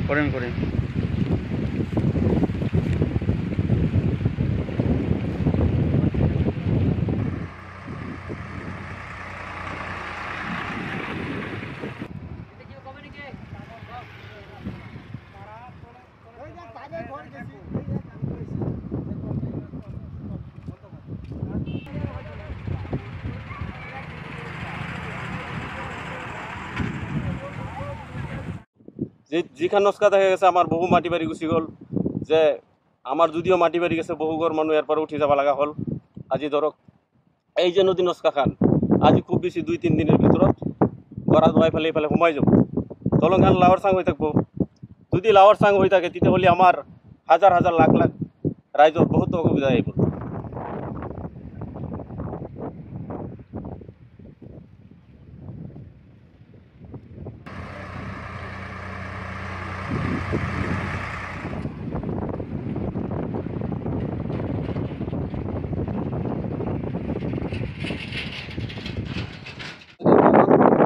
করেন করেন যেখান নস্কা দেখা গেছে আমার বহু মাটি বাড়ি গুছি গ'ল যে আমার যদিও মাটি বাড়ি গেছে বহু ঘর মানুষ এরপরে উঠি যাব লাগা হল আজি ধরক এই যে নদী নস্কা খান আজি খুব বেশি 2-3 দিনের ভিতৰত গড়া ধোয়াই ফেলে এইফালে সোমাই যাব দলং খান লাৱৰ চাং হৈ থাকব যদি লাৱৰ চাং হৈ থাকে তেতিয়াহ'লে আমাৰ হাজাৰ হাজাৰ লাখ লাখ ৰাইজৰ বহুত অসুবিধা আহিব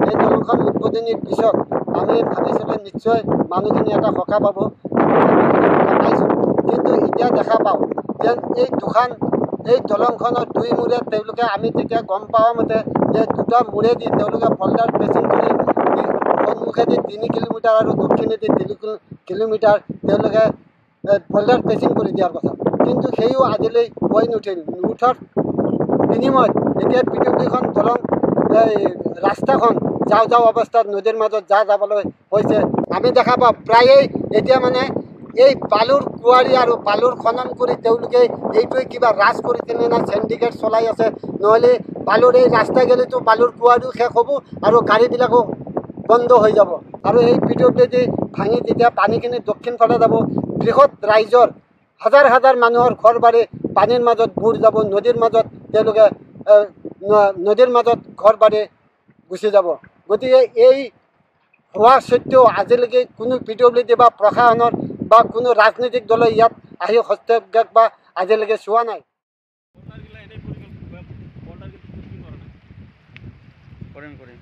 এই দলংখন উদ্বোধনীৰ পিছত আমি ভাবিছিলোঁ নিশ্চয় মানুহখিনি এটা সকাহ পাব পাইছোঁ কিন্তু এতিয়া দেখা পাওঁ যেন এই দলংখনৰ দুই মূৰে তেওঁলোকে আমি তেতিয়া গম পোৱা মতে যে দুটা মূৰেদি তেওঁলোকে ফল্ডাৰ পেচিং কৰি সন্মুখেদি 3 কিলোমিটাৰ আৰু দক্ষিণেদি 3 কিলোমিটাৰ তেওঁলোকে ফল্ডাৰ পেচিং কৰি দিয়াৰ কথা কিন্তু সেইও আজিলৈ হৈ নুঠাৰ বিনিময়ত এতিয়া পৃথিৱীখন দলং ৰাস্তাখন যাওঁ অৱস্থাত নদীৰ মাজত যাবলৈ হৈছে আমি দেখা পাওঁ প্ৰায়েই এতিয়া মানে এই বালুৰ কুঁৱাৰী আৰু বালুৰ খনন কৰি তেওঁলোকে এইটোৱে কিবা ৰাজ কৰি কিনে না চেণ্ডিকেট চলাই আছে নহ'লে বালুৰ এই ৰাস্তা গেলেতো বালুৰ কুঁৱাৰীও শেষ হ'ব আৰু গাড়ীবিলাকো বন্ধ হৈ যাব আৰু এই পিডব্লিউডি ভাঙি যেতিয়া পানীখিনি দক্ষিণ ফালে যাব বৃহৎ ৰাইজৰ হাজাৰ হাজাৰ মানুহৰ ঘৰ বাৰী পানীৰ মাজত বুৰ যাব নদীৰ মাজত তেওঁলোকে নদীৰ মাজত ঘৰ বাৰী গুচি যাব গতিকে এই হোৱা সত্ত্বেও আজিলৈকে কোনো পিডব্লিউডি বা প্ৰশাসনৰ বা কোনো ৰাজনৈতিক দলে ইয়াত আহি হস্তক্ষেপ বা আজিলৈকে চোৱা নাই কৰেন কৰেন